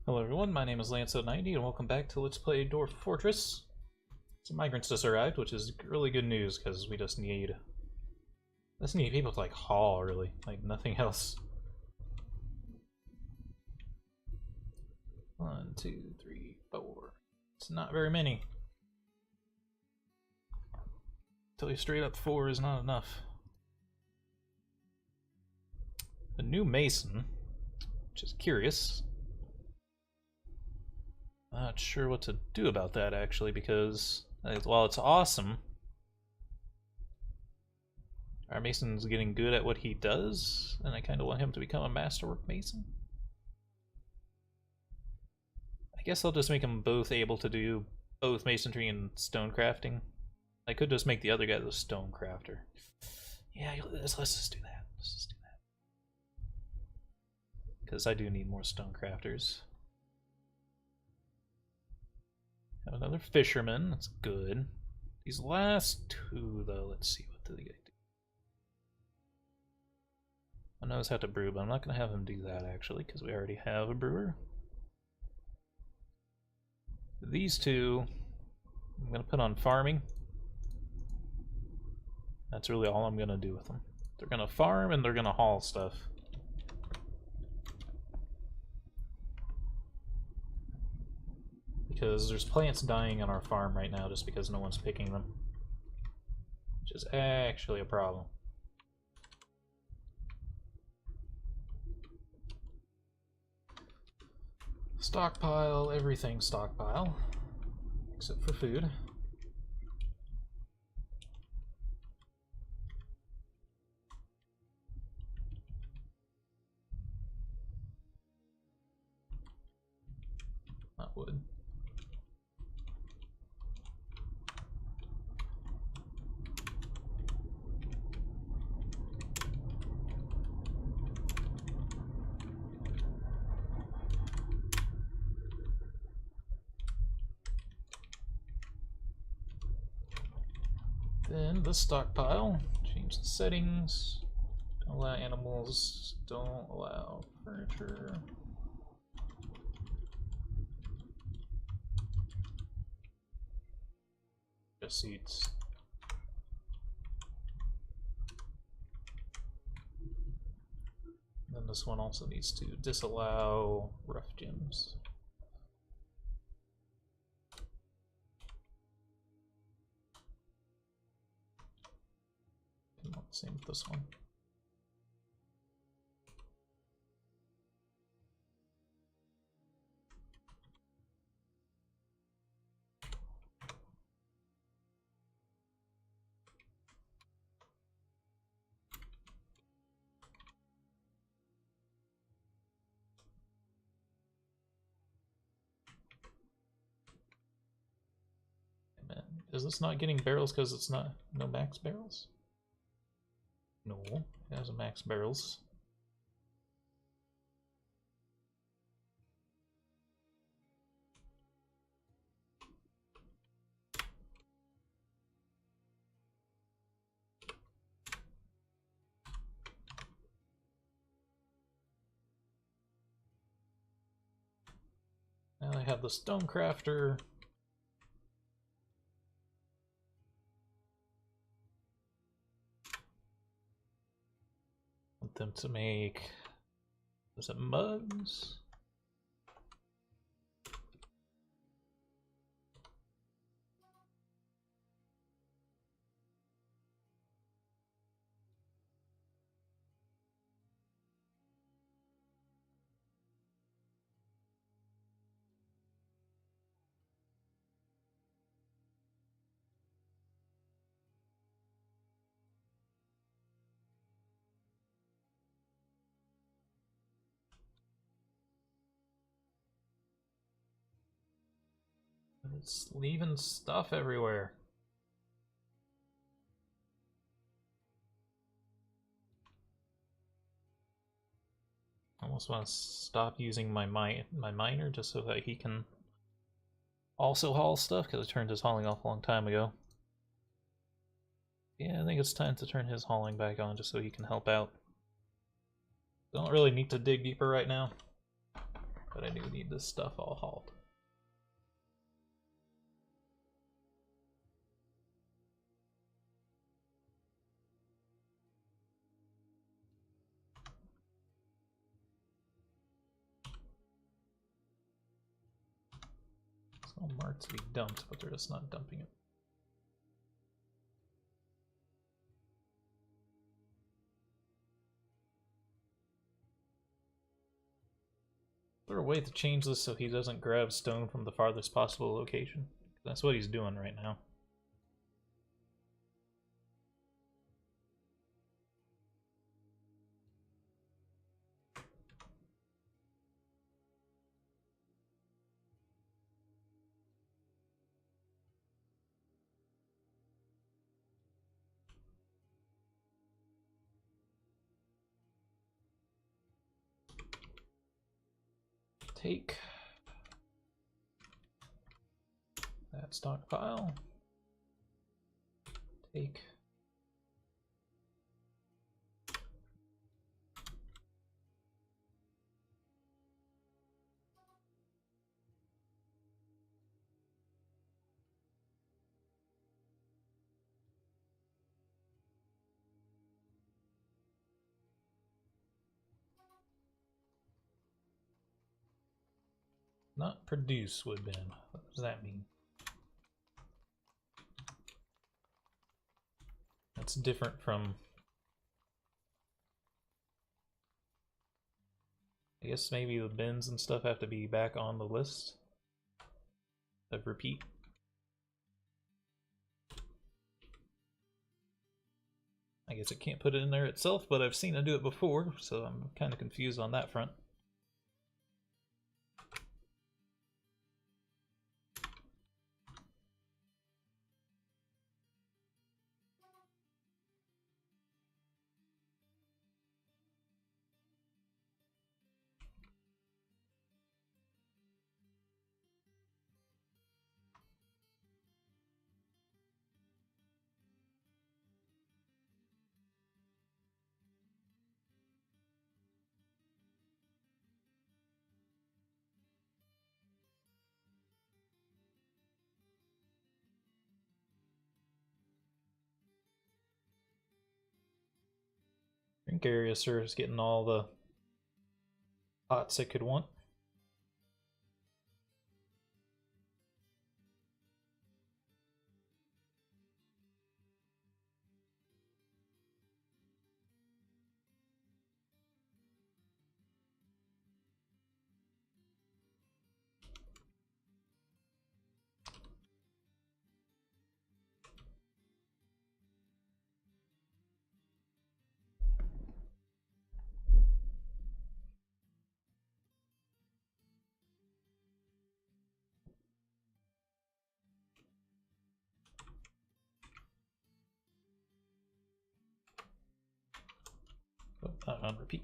Hello everyone, my name is Lance090 and welcome back to Let's Play Dwarf Fortress. Some migrants just arrived, which is really good news because we just need people to like haul, really, like nothing else. 1, 2, 3, 4. It's not very many. Tell you straight up, 4 is not enough. A new mason, which is curious. Not sure what to do about that actually, because while it's awesome, our mason's getting good at what he does, and I kind of want him to become a masterwork mason. I guess I'll just make them both able to do both masonry and stone crafting. I could just make the other guy the stone crafter. Yeah, let's just do that. Let's just do that. Because I do need more stone crafters. Have another fisherman, that's good. These last two, though, let's see, what do they do? I knows how to brew, but I'm not going to have him do that, actually, because we already have a brewer. These two, I'm going to put on farming. That's really all I'm going to do with them. They're going to farm and they're going to haul stuff. Because there's plants dying on our farm right now just because no one's picking them. Which is actually a problem. Stockpile, everything stockpile. Except for food. Not wood. Then the stockpile, change the settings, don't allow animals, don't allow furniture. Just seeds. Then this one also needs to disallow rough gems. Same with this one. Man, is this not getting barrels because it's not no max barrels? No, it has a max barrels. Now I have the stone crafter. Them to make, was it mugs? It's leaving stuff everywhere. I almost want to stop using my miner just so that he can also haul stuff, because I turned his hauling off a long time ago. Yeah, I think it's time to turn his hauling back on just so he can help out. Don't really need to dig deeper right now. But I do need this stuff all hauled. It's all marked to be dumped, but they're just not dumping it. Is there a way to change this so he doesn't grab stone from the farthest possible location? That's what he's doing right now. Take that stockpile. Take not produce wood bin. What does that mean? That's different from, I guess maybe the bins and stuff have to be back on the list of repeat. I guess it can't put it in there itself, but I've seen it do it before, so I'm kind of confused on that front. Drink area sir is getting all the pots it could want. Not on repeat.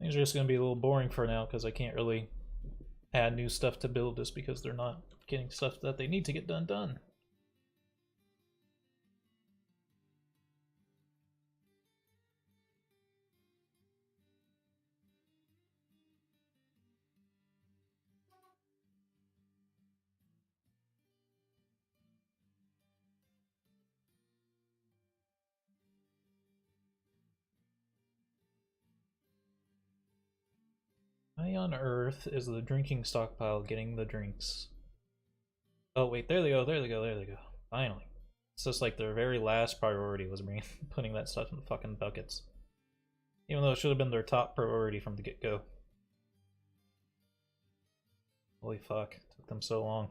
Things are just going to be a little boring for now because I can't really add new stuff to build just because they're not getting stuff that they need to get done. Why on earth is the drinking stockpile getting the drinks? Oh wait, there they go, there they go, there they go. Finally. It's just like their very last priority was putting that stuff in the fucking buckets. Even though it should have been their top priority from the get-go. Holy fuck, it took them so long.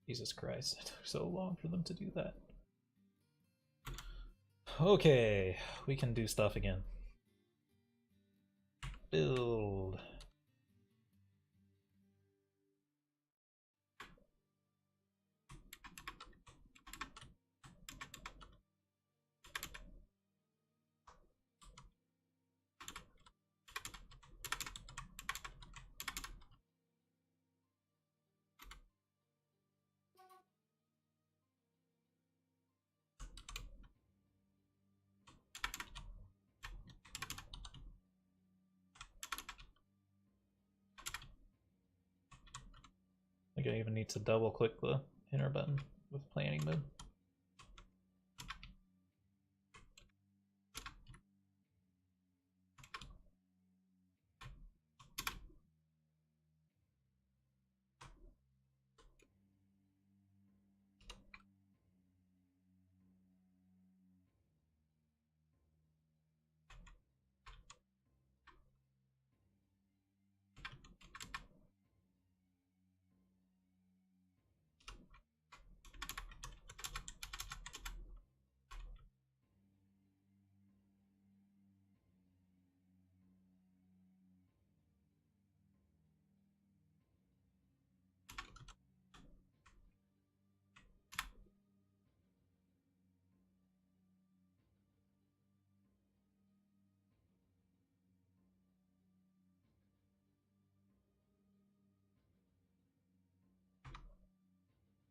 Jesus Christ, it took so long for them to do that. Okay, we can do stuff again. Build. I think I even need to double click the enter button with planning mode.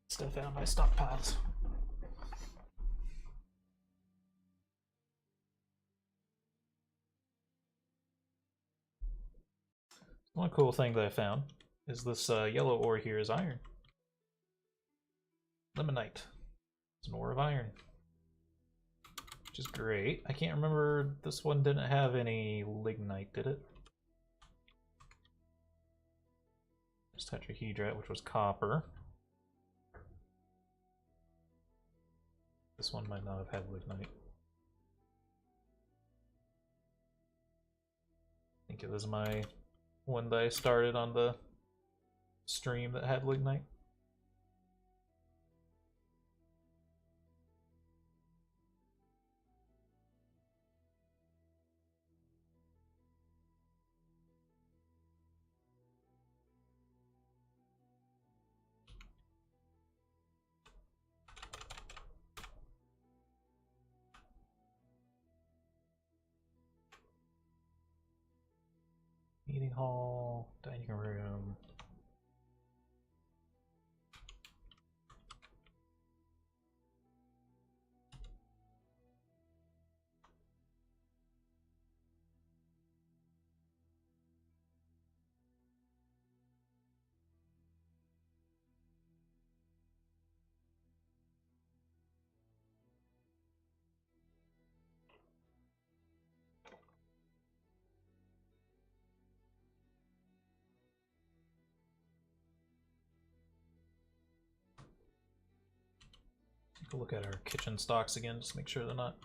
Stuff out of my stockpiles. One cool thing that I found is this yellow ore here is iron. Limonite. It's an ore of iron. Which is great. I can't remember, this one didn't have any lignite, did it? Just tetrahedrite, which was copper. This one might not have had lignite. I think it was my one that I started on the stream that had lignite. Meeting hall, dining room. Take a look at our kitchen stocks again, just make sure they're not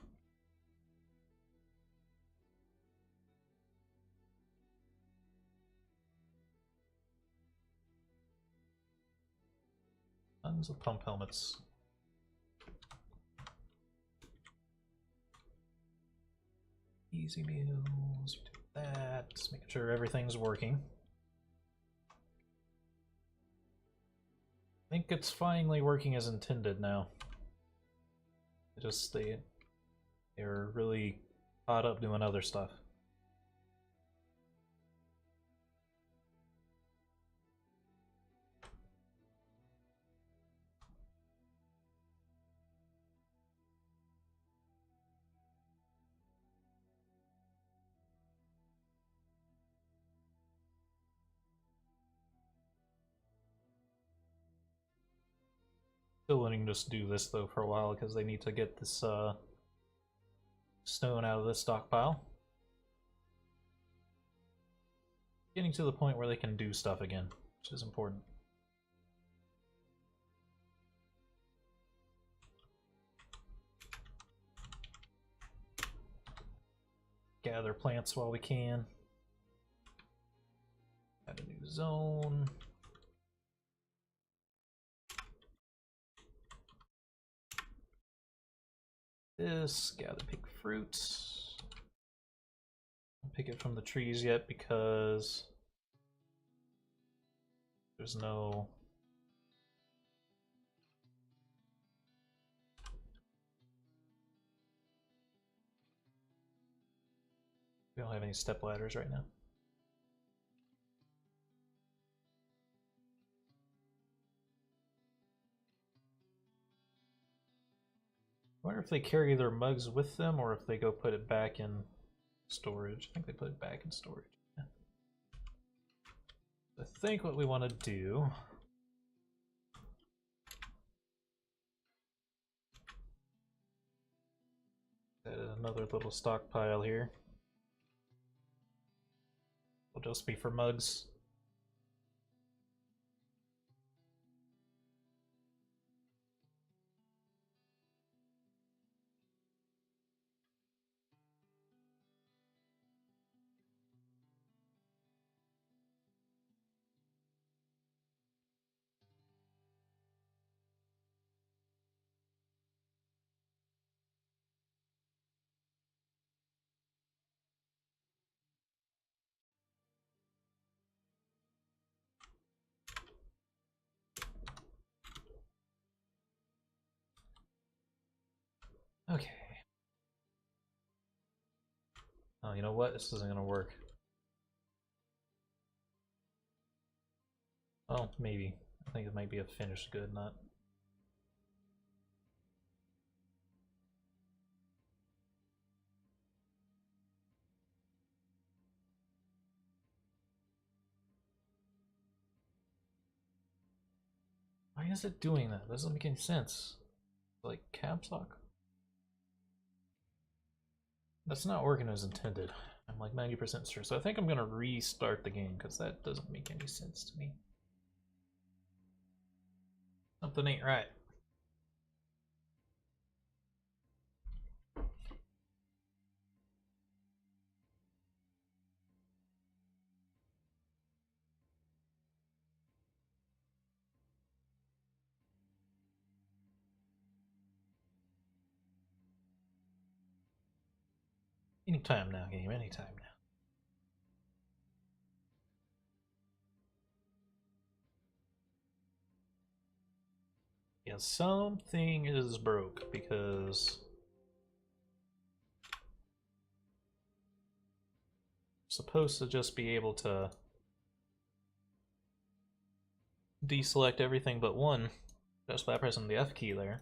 tons of pump helmets. Easy meals, do that, just making sure everything's working. I think it's finally working as intended now. They're really caught up doing other stuff. Still letting just do this though for a while because they need to get this stone out of this stockpile. Getting to the point where they can do stuff again, which is important. Gather plants while we can. Add a new zone. This, gather pick fruits. Don't pick it from the trees yet because there's no we don't have any step ladders right now. I wonder if they carry their mugs with them or if they go put it back in storage. I think they put it back in storage. Yeah. I think what we want to do another little stockpile here. Will just be for mugs. Okay. Oh, you know what? This isn't gonna work. Oh, maybe. I think it might be a finished good, not... Why is it doing that? That doesn't make any sense. Like, caps lock? That's not working as intended. I'm like 90% sure. So I think I'm gonna restart the game because that doesn't make any sense to me. Something ain't right. Anytime now, game. Anytime now. Yeah, something is broke because I'm supposed to just be able to deselect everything but one just by pressing the F key there.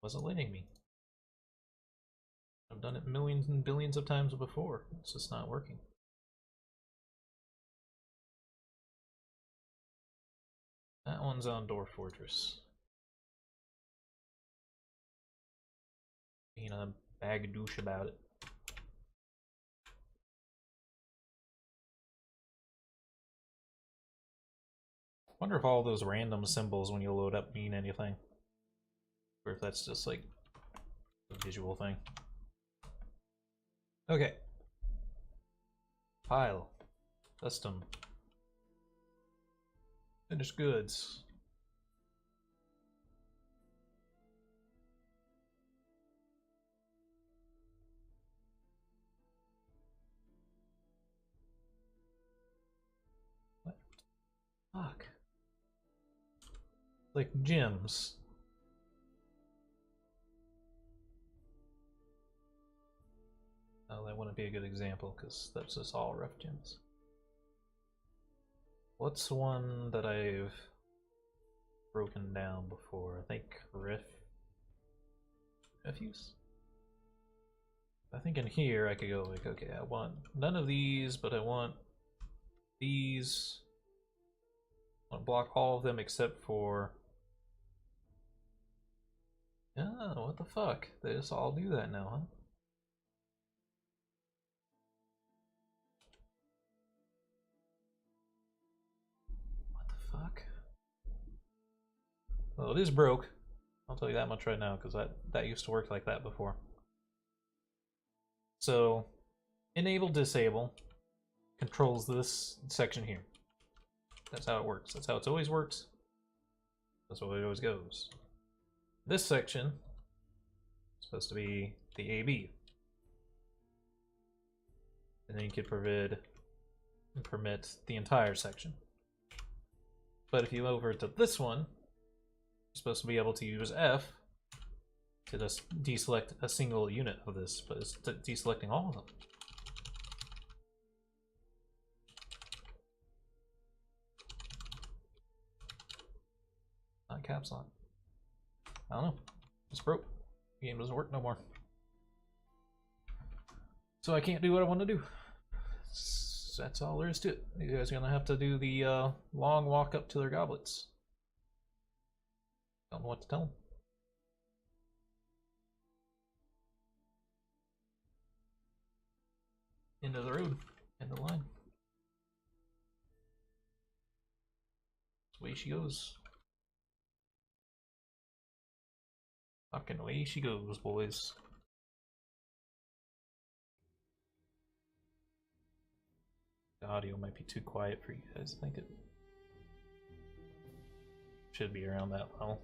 Wasn't letting me. I've done it millions and billions of times before. It's just not working. That one's on Dwarf Fortress. Being a bag of douche about it. Wonder if all those random symbols when you load up mean anything. Or if that's just like a visual thing. Okay. Pile. Custom. Finished goods. What? Fuck. Like gems. Oh, that wouldn't be a good example because that's just all rough gems. What's one that I've broken down before? I think refuse? I think in here I could go like, okay, I want none of these, but I want these. I want to block all of them except for... Oh, what the fuck? They just all do that now, huh? What the fuck? Well, it is broke. I'll tell you that much right now, because that used to work like that before. So, enable disable controls this section here. That's how it works. That's how it always works. That's the way it always goes. This section is supposed to be the AB. And then you could permit the entire section. But if you go over to this one, you're supposed to be able to use F to just deselect a single unit of this, but it's deselecting all of them. Not caps lock. I don't know. It's broke. The game doesn't work no more. So I can't do what I want to do. That's all there is to it. You guys are gonna have to do the long walk up to their goblets. Don't know what to tell them. End of the road. End of the line. That's the way she goes. Fucking away she goes, boys. The audio might be too quiet for you guys. I think it should be around that level.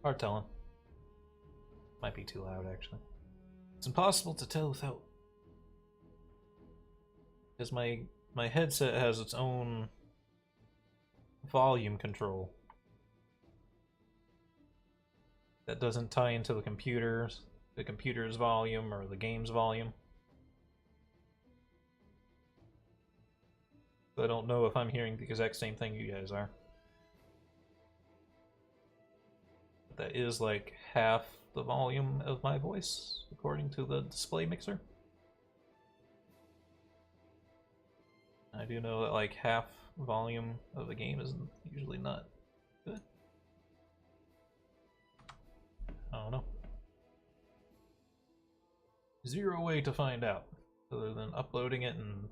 Hard telling. Might be too loud, actually. It's impossible to tell without... Because my headset has its own volume control that doesn't tie into the computer's volume or the game's volume. So I don't know if I'm hearing the exact same thing you guys are. But that is like half the volume of my voice, according to the display mixer. I do know that like half volume of the game is usually not good. I don't know. Zero way to find out, other than uploading it and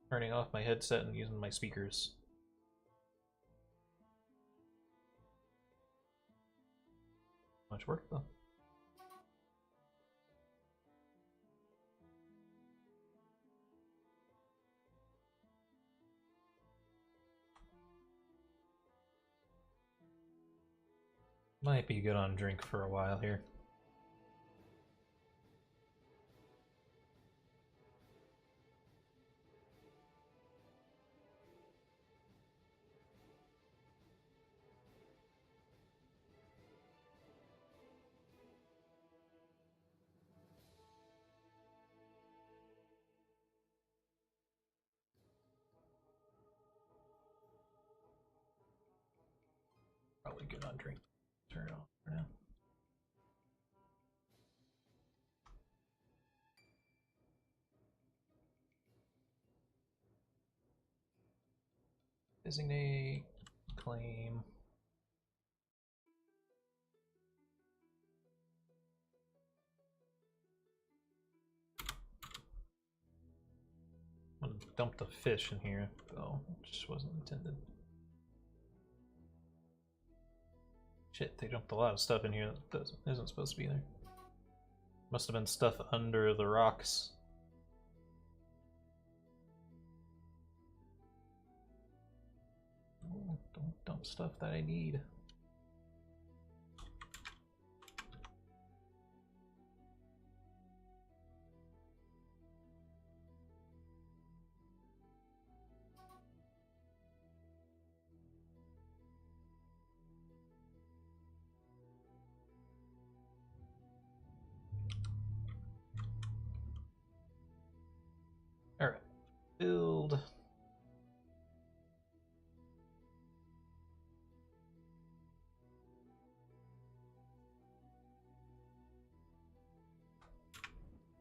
turning off my headset and using my speakers. Much work though. Might be good on drink for a while here. Probably good on drink. Turn it off for now. Designate, claim. I'm gonna dump the fish in here, though. It just wasn't intended. Shit, they dumped a lot of stuff in here that isn't supposed to be there. Must have been stuff under the rocks. Oh, don't dump stuff that I need. Alright, build.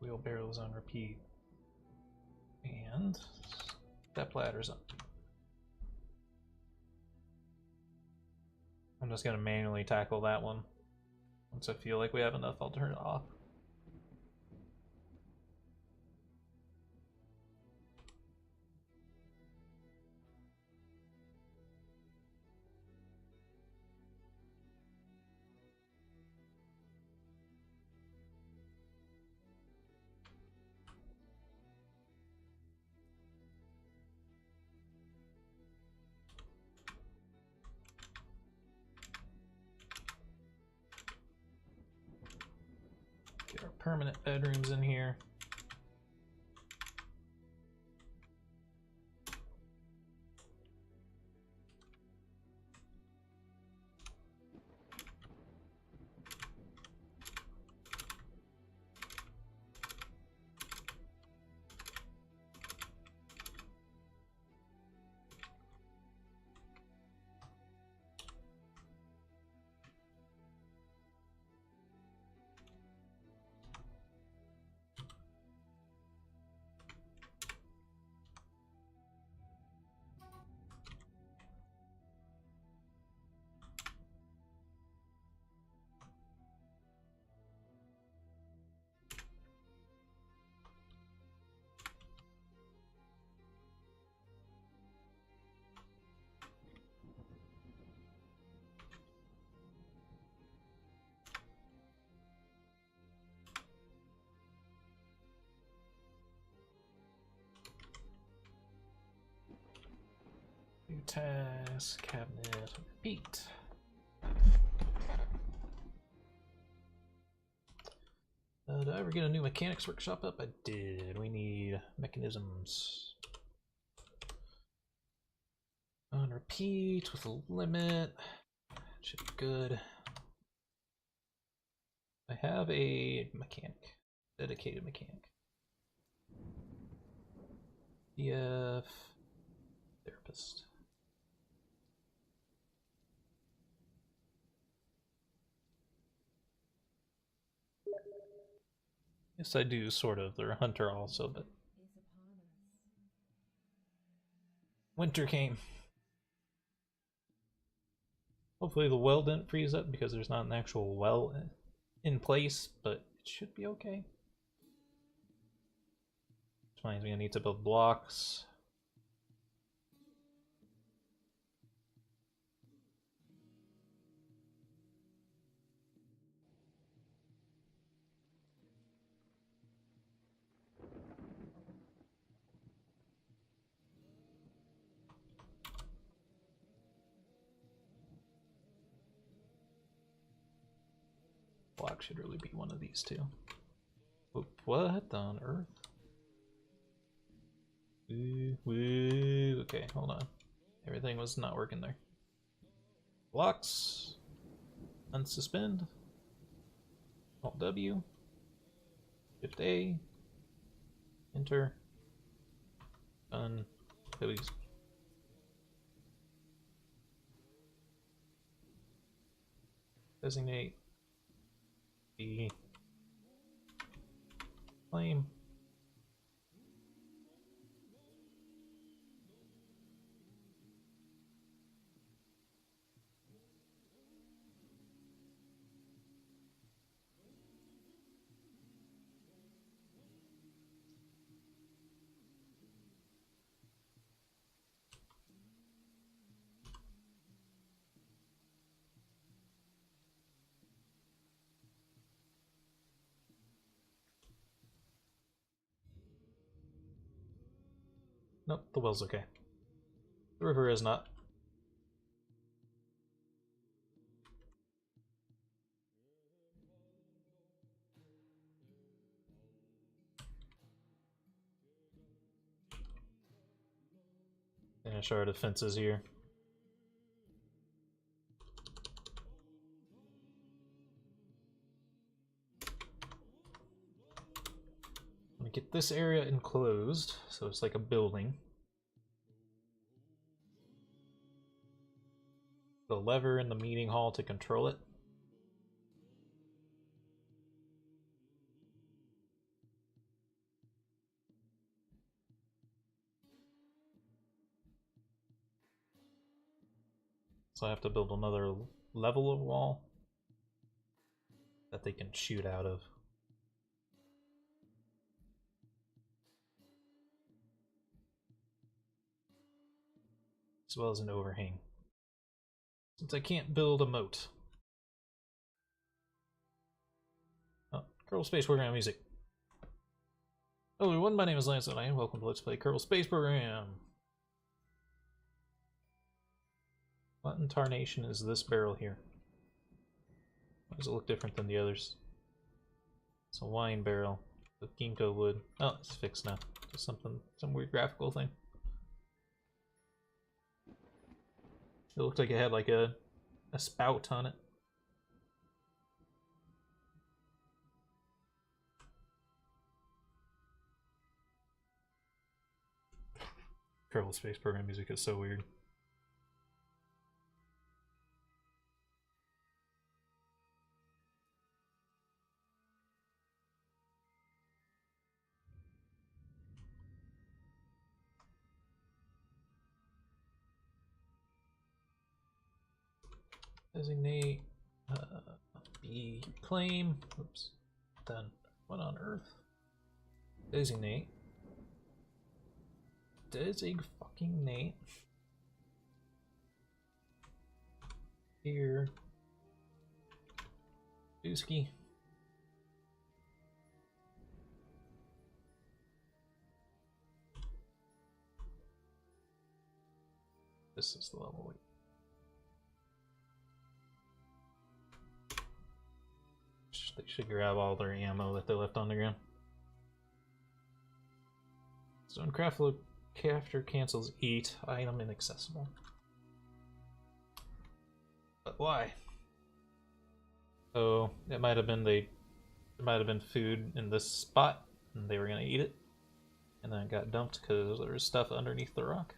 Wheelbarrows on repeat. And step ladders up. I'm just gonna manually tackle that one. Once I feel like we have enough, I'll turn it off. Get our permanent bedrooms in here. task, cabinet, repeat. Did I ever get a new mechanics workshop up? I did. We need mechanisms. On repeat with a limit. Should be good. I have a mechanic. Dedicated mechanic. EF therapist. Yes, I do, sort of. They're a hunter also, but winter came. Hopefully the well didn't freeze up because there's not an actual well in place, but it should be okay. Which means I need to build blocks. Block should really be one of these two. Oop, what on earth? Okay, hold on. Everything was not working there. Blocks. Unsuspend. Alt W. Shift A. Enter. Done. Please. Designate the claim. Nope, the well's okay. The river is not. Finish our defenses here. I'm gonna get this area enclosed, so it's like a building. The lever in the meeting hall to control it. So I have to build another level of wall that they can shoot out of. As well as an overhang. Since I can't build a moat. Oh, Kerbal Space Program music. Hello everyone, my name is Lance and I am welcome to Let's Play Kerbal Space Program. What in tarnation is this barrel here? Why does it look different than the others? It's a wine barrel with ginkgo wood. Oh, it's fixed now. Just some weird graphical thing. It looked like it had like a spout on it. Kerbal Space Program music is so weird. Designate B claim. Oops. Done. What on earth? Designate. Fucking Nate. Here. Dusky. this is the level. They should grab all their ammo that they left on the ground. Stonecraft look after cancels eat. Item inaccessible. But why? So it might have been there might have been food in this spot and they were gonna eat it. And then it got dumped because there was stuff underneath the rock.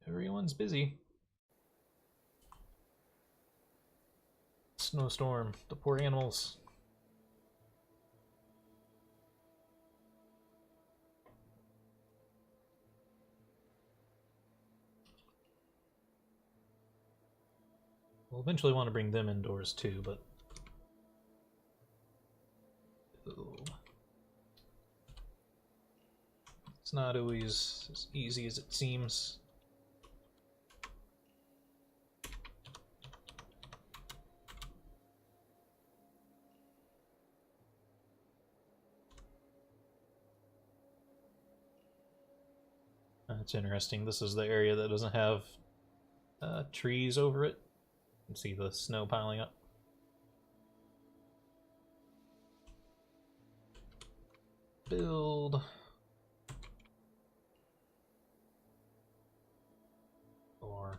Everyone's busy. Snowstorm, the poor animals. We'll eventually want to bring them indoors too, but... It's not always as easy as it seems. That's interesting. This is the area that doesn't have trees over it. You can see the snow piling up. Build. Or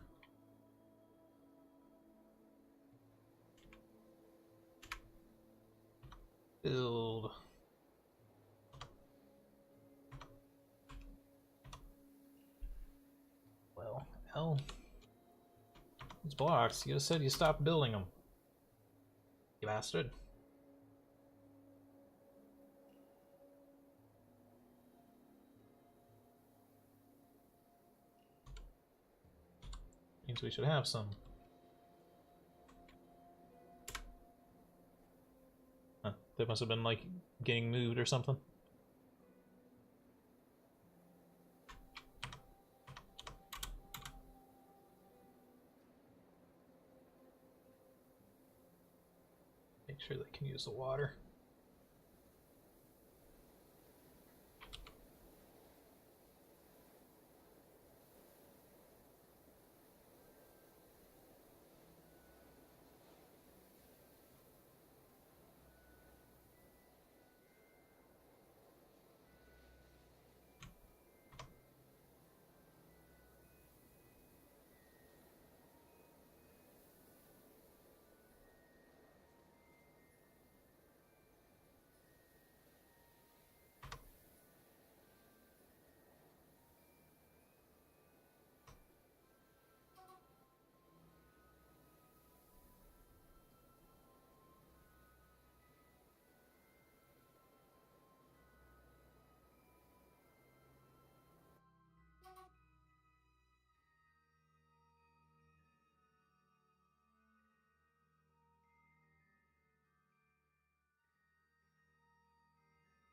build. Well, hell. These blocks, you just said you stopped building them. You bastard. Means we should have some. Huh, they must have been like getting moved or something. Make sure they can use the water.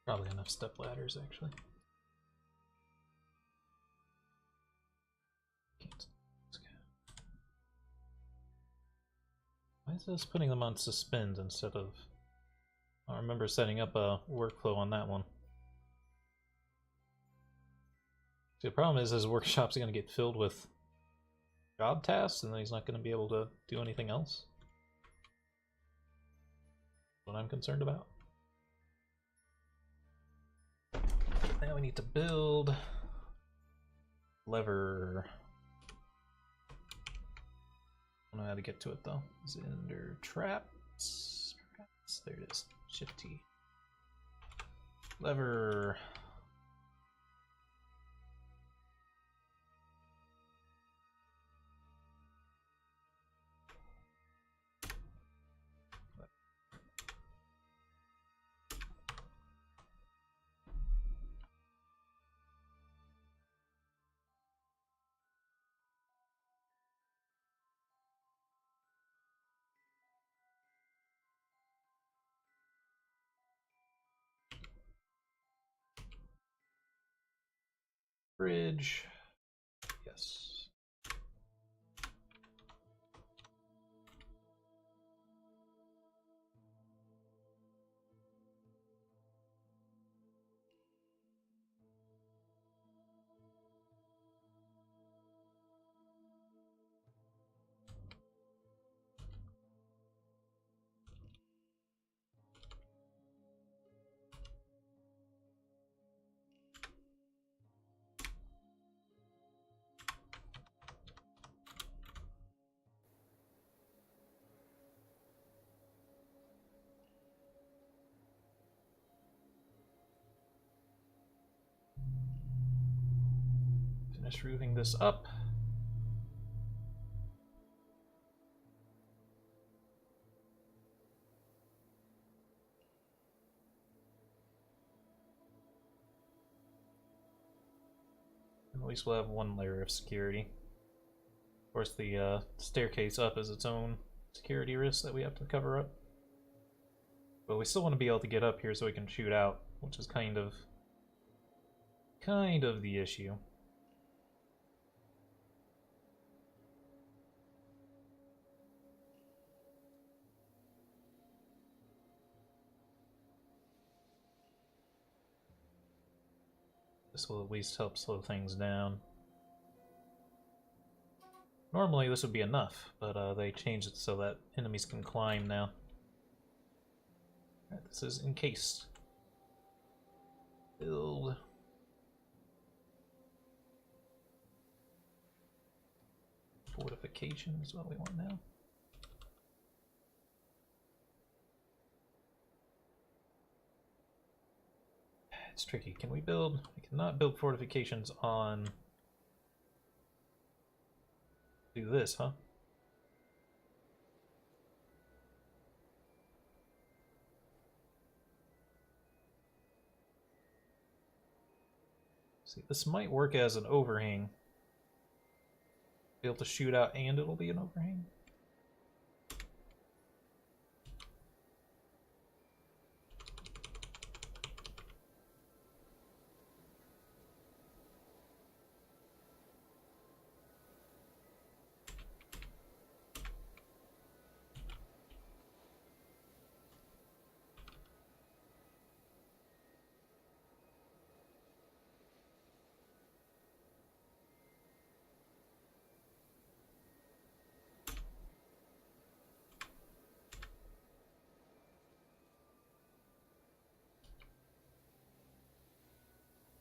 Probably enough step ladders, actually. Why is this putting them on suspend instead of... I remember setting up a workflow on that one. See, the problem is his workshop's going to get filled with job tasks, and then he's not going to be able to do anything else. That's what I'm concerned about. Now we need to build lever. I don't know how to get to it though. Is it under traps? There it is. Shift T. Lever. Bridge. Yes. Finish roofing this up. At least we'll have one layer of security. Of course, the staircase up is its own security risk that we have to cover up. But we still want to be able to get up here so we can shoot out, which is kind of the issue. This will at least help slow things down. Normally this would be enough, but they changed it so that enemies can climb now. Alright, this is encased. Build. Fortification is what we want now. It's tricky. Can we build? We cannot build fortifications on... Do this, huh? See, this might work as an overhang. Be able to shoot out and it'll be an overhang.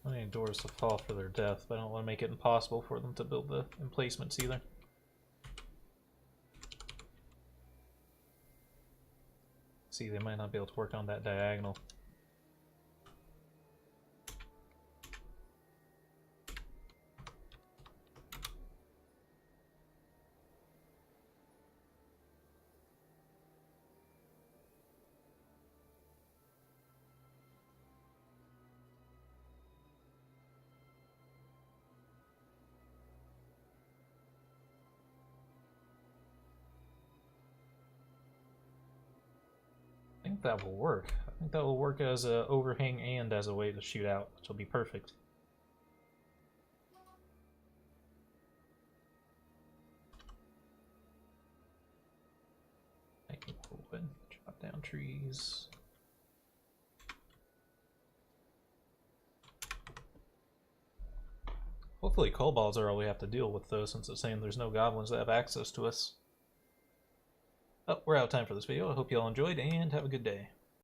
I need doors to fall for their death, but I don't want to make it impossible for them to build the emplacements either. See, they might not be able to work on that diagonal. I think that will work. I think that will work as an overhang and as a way to shoot out, which will be perfect. Make it open, chop down trees. Hopefully kobolds are all we have to deal with though, since it's saying there's no goblins that have access to us. Oh, we're out of time for this video. I hope you all enjoyed, and have a good day.